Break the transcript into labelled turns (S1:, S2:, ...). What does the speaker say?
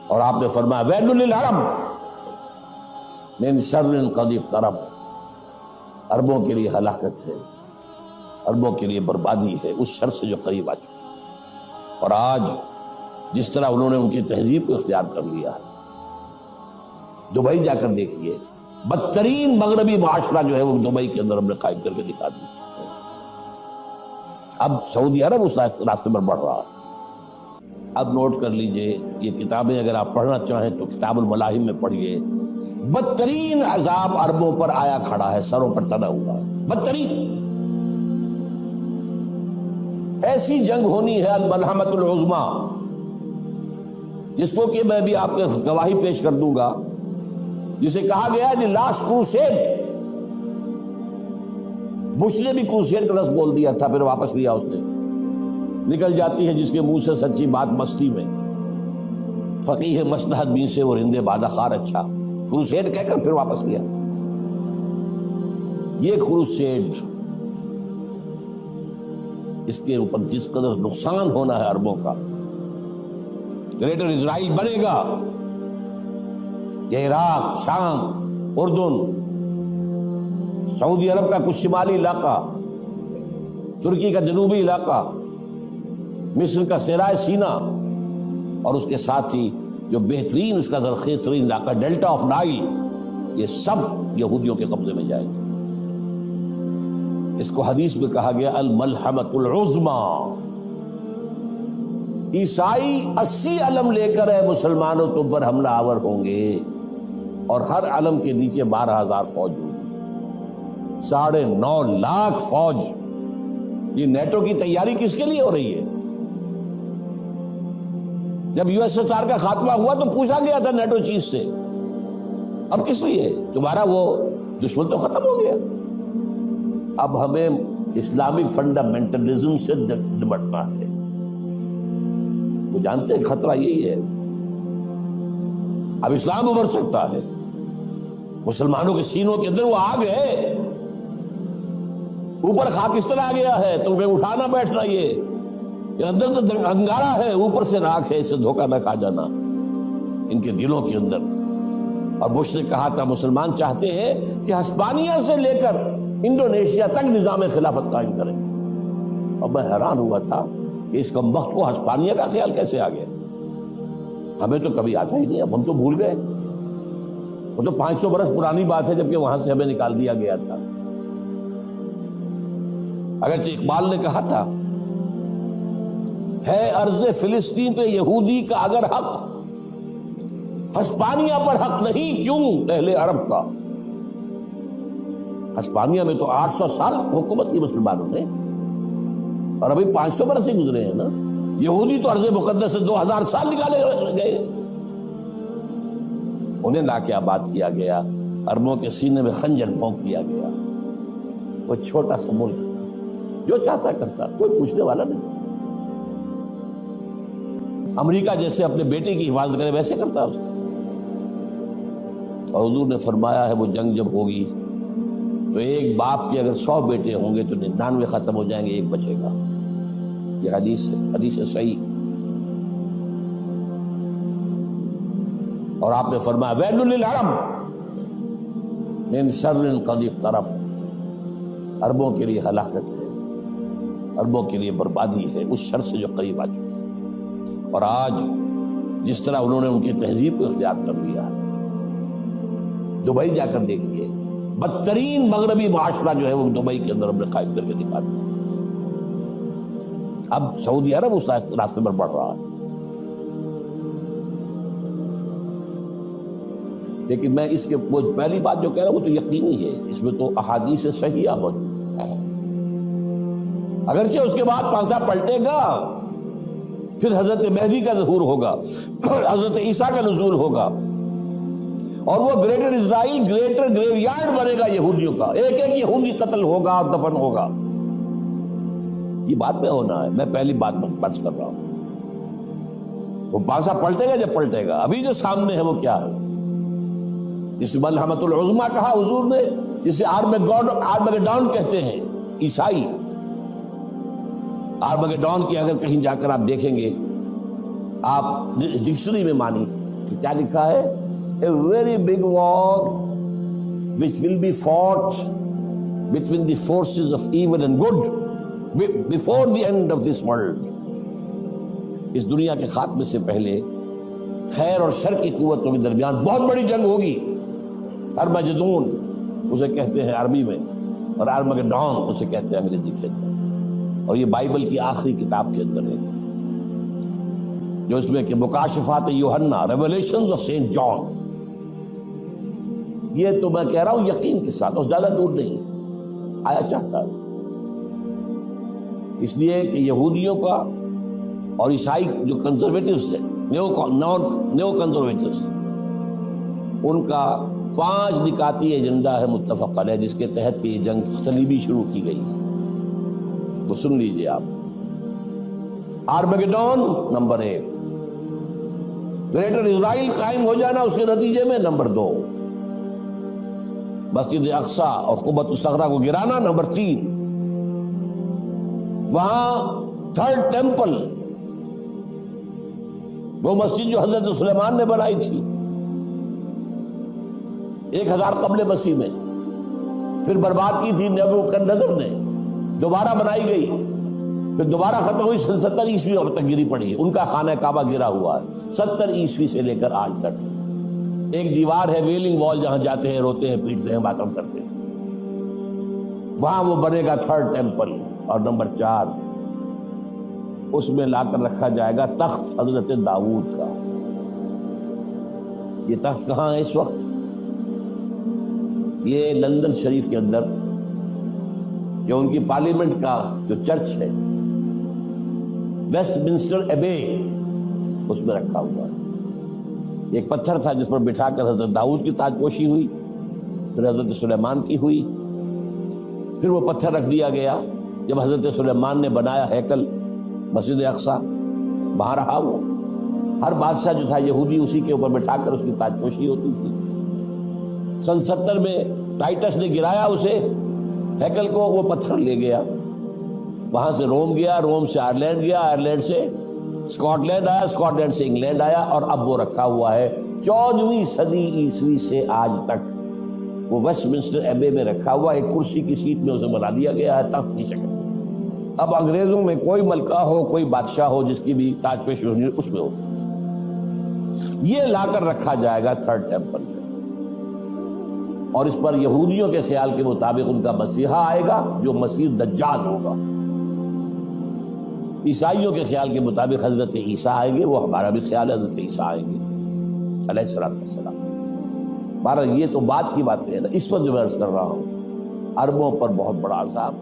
S1: اور آپ نے فرمایا ویل للعرب من شر قد اقترب، عربوں کے لیے ہلاکت ہے، عربوں کے لیے بربادی ہے اس شر سے جو قریب آ چکی ہے۔ اور آج جس طرح انہوں نے ان کی تہذیب کو اختیار کر لیا ہے، دبئی جا کر دیکھیے، بدترین مغربی معاشرہ جو ہے وہ دبئی کے اندر ہم نے قائم کر کے دکھا دیا۔ اب سعودی عرب اس راستے پر بڑھ رہا ہے۔ اب نوٹ کر لیجئے، یہ کتابیں اگر آپ پڑھنا چاہیں تو کتاب الملاحم میں پڑھیے، بدترین عذاب عربوں پر آیا کھڑا ہے، سروں پر تنا ہوا ہے، بدترین۔ ایسی جنگ ہونی ہے الملحمۃ العظمیٰ، جس کو کہ میں بھی آپ کے گواہی پیش کر دوں گا، جسے کہا گیا ہے دی لاسٹ کروسیڈ۔ بش نے بھی کروسیڈ کا لفظ بول دیا تھا، پھر واپس لیا اس نے۔ نکل جاتی ہے جس کے منہ سے سچی بات مستی میں، فقیہ مصلحت بین سے اور ہندے بادہ خار اچھا، کروسیڈ کہہ کر پھر واپس لیا۔ یہ کروسیڈ، اس کے اوپر جس قدر نقصان ہونا ہے عربوں کا، گریٹر اسرائیل بنے گا، یہ عراق، شام، اردن، سعودی عرب کا کچھ شمالی علاقہ، ترکی کا جنوبی علاقہ، مصر کا صحرائے سینا، اور اس کے ساتھ ہی جو بہترین اس کا زرخیز ترین علاقہ ڈیلٹا آف نائل، یہ سب یہودیوں کے قبضے میں جائے گا۔ اس کو حدیث میں کہا گیا الملحمۃ العظمیٰ۔ عیسائی 80 علم لے کر مسلمانوں تم پر حملہ آور ہوں گے، اور ہر علم کے نیچے 12,000 فوج ہوگی، 9.5 لاکھ فوج۔ یہ نیٹو کی تیاری کس کے لیے ہو رہی ہے؟ جب USSR کا خاتمہ ہوا تو پوچھا گیا تھا نیٹو چیف سے، اب کس لیے؟ تمہارا وہ دشمن تو ختم ہو گیا، اب ہمیں اسلامک فنڈامنٹلزم سے نمٹنا ہے۔ وہ جانتے ہیں خطرہ یہی ہے، اب اسلام ابھر سکتا ہے، مسلمانوں کے سینوں کے اندر وہ آگ ہے، اوپر خاکستر آ گیا ہے، تمہیں اٹھانا بیٹھنا، یہ اندر تو انگارہ ہے، اوپر سے راکھ ہے، اسے دھوکہ نہ کھا جانا ان کے دلوں کے اندر۔ اور بش نے کہا تھا مسلمان چاہتے ہیں کہ ہسپانیہ سے لے کر انڈونیشیا تک نظام خلافت قائم کریں، اور میں حیران ہوا تھا کہ اس کم وقت کو ہسپانیہ کا خیال کیسے آ گیا؟ ہمیں تو کبھی آتا ہی نہیں، اب ہم تو بھول گئے، وہ تو 500 برس پرانی بات ہے جبکہ وہاں سے ہمیں نکال دیا گیا تھا۔ اگرچہ اقبال نے کہا تھا ہے ارض فلسطین پہ یہودی کا اگر حق، ہسپانیہ پر حق نہیں کیوں اہل عرب کا؟ ہسپانیہ میں تو 800 سال حکومت کی مسلمانوں نے، اور ابھی 500 برس ہی گزرے ہیں نا۔ یہودی تو ارض مقدس سے 2000 سال نکالے گئے، انہیں لا کے آباد کیا گیا، عربوں کے سینے میں خنجر بھونک دیا گیا۔ وہ چھوٹا سا ملک جو چاہتا کرتا، کوئی پوچھنے والا نہیں۔ امریکہ جیسے اپنے بیٹے کی حفاظت کرے ویسے کرتا اس کا۔ اور حضور نے فرمایا ہے وہ جنگ جب ہوگی تو ایک باپ کے اگر 100 بیٹے ہوں گے تو 99 ختم ہو جائیں گے، ایک بچے گا۔ یہ حدیث ہے، حدیث صحیح۔ اور آپ نے فرمایا ویل للعرب من شر قد اقترب، عربوں کے لیے ہلاکت ہے، عربوں کے لیے بربادی ہے اس شر سے جو قریب آ چکی ہے۔ اور آج جس طرح انہوں نے ان کی تہذیب کو اختیار کر لیا ہے، دبئی جا کر دیکھیے، بدترین مغربی معاشرہ جو ہے وہ دبئی کے اندر ہم نے قائم کر کے دکھا دیا۔ اب سعودی عرب اس راستے پر بڑھ رہا ہے۔ لیکن میں اس کے وہ پہلی بات جو کہہ رہا ہوں وہ تو یقینی ہے، اس میں تو احادیث صحیحہ موجود ہے۔ اگرچہ اس کے بعد پانسا پلٹے گا، پھر حضرت مہدی کا ظہور ہوگا، حضرت عیسیٰ کا نزول ہوگا، اور وہ گریٹر اسرائیل گریٹر گریو یارڈ بنے گا یہودیوں کا، ایک ایک یہودی قتل ہوگا اور دفن ہوگا۔ یہ بات میں ہونا ہے، میں پہلی بات بات کر رہا ہوں۔ وہ پانسا پلٹے گا جب پلٹے گا، ابھی جو سامنے ہے وہ کیا ہے؟ جس ملحمۃ العظمیٰ کہا حضور نے، جسے آرمگیڈون کہتے ہیں عیسائی۔ آرمگیڈون کی اگر کہیں جا کر آپ دیکھیں گے، آپ ڈکشنری میں مانی کیا لکھا ہے؟ A very big war which will be fought between the forces of evil and good before the end of this world. اس دنیا کے خاتمے سے پہلے خیر اور شر کی قوتوں کے درمیان بہت بڑی جنگ ہوگی. ارمجدون اسے کہتے ہیں عربی میں، اور ارمگڈون اسے کہتے ہیں انگریزی کے اندر. اور یہ بائبل کی آخری کتاب کے اندر ہے، جو اس میں کہ مکاشفات یوحنا، ریویلیشنز آف سینٹ جان. یہ تو میں کہہ رہا ہوں یقین کے ساتھ، اور زیادہ دور نہیں آیا چاہتا ہے. اس لیے کہ یہودیوں کا اور عیسائی جو کنزرویٹوز ہیں، نیو کنزرویٹوز، ان کا 5 نکاتی ایجنڈا ہے متفق علیہ، جس کے تحت کہ یہ جنگ صلیبی شروع کی گئی ہے. تو سن لیجئے آپ. آرمیگیڈون نمبر 1، گریٹر اسرائیل قائم ہو جانا اس کے نتیجے میں نمبر 2، مسجد اقصی اور قبۃ الصغریٰ کو گرانا نمبر 3، وہاں 3rd ٹیمپل، وہ مسجد جو حضرت سلیمان نے بنائی تھی 1000 قبل مسیح میں، پھر برباد کی تھی نبوکدنضر نے، دوبارہ بنائی گئی، پھر دوبارہ ختم ہوئی 70 عیسوی تک گری پڑی ہے. ان کا خانہ کعبہ گرا ہوا ہے 70 عیسوی سے لے کر آج تک. ایک دیوار ہے ویلنگ وال، جہاں جاتے ہیں، روتے ہیں، پیٹتے ہیں، ماتم کرتے ہیں، وہاں وہ بنے گا 3rd ٹیمپل. اور نمبر 4، اس میں لا کر رکھا جائے گا تخت حضرت داؤد کا. یہ تخت کہاں ہے اس وقت؟ یہ لندن شریف کے اندر، جو ان کی پارلیمنٹ کا جو چرچ ہے، ویسٹ منسٹر ایبے، اس میں رکھا ہوا ہے. ایک پتھر تھا جس پر بٹھا کر حضرت داؤد کی تاج پوشی ہوئی، پھر حضرت سلیمان کی ہوئی، پھر وہ پتھر رکھ دیا گیا جب حضرت سلیمان نے بنایا ہیکل مسجد اقصی، وہاں رہا وہ. ہر بادشاہ جو تھا یہودی اسی کے اوپر بٹھا کر اس کی تاج پوشی ہوتی تھی. سن 70 میں ٹائٹس نے گرایا اسے ہیکل کو، وہ پتھر لے گیا، وہاں سے روم گیا، روم سے آئرلینڈ گیا، آئرلینڈ سے اسکاٹ لینڈ آیا، اسکاٹ لینڈ سے انگلینڈ آیا، اور اب وہ رکھا ہوا ہے 14ویں صدی عیسوی سے آج تک. وہ ویسٹ منسٹر ایبے میں رکھا ہوا، ایک کرسی کی سیٹ میں اسے بنا دیا گیا ہے تخت کی شکل. اب انگریزوں میں کوئی ملکہ ہو، کوئی بادشاہ ہو جس کی بھی تاج پوشی ہونی اس میں ہو، یہ لا کر رکھا جائے گا 3rd ٹیمپل میں. اور اس پر یہودیوں کے خیال کے مطابق ان کا مسیحا آئے گا جو مسیح دجال ہوگا. عیسائیوں کے خیال کے مطابق حضرت عیسیٰ آئیں گے، وہ ہمارا بھی خیال ہے حضرت عیسیٰ آئیں گے علیہ السلام. بہرحال یہ تو بات کی باتیں ہیں نا. اس وقت جو میں عرض کر رہا ہوں، عربوں پر بہت بڑا عذاب.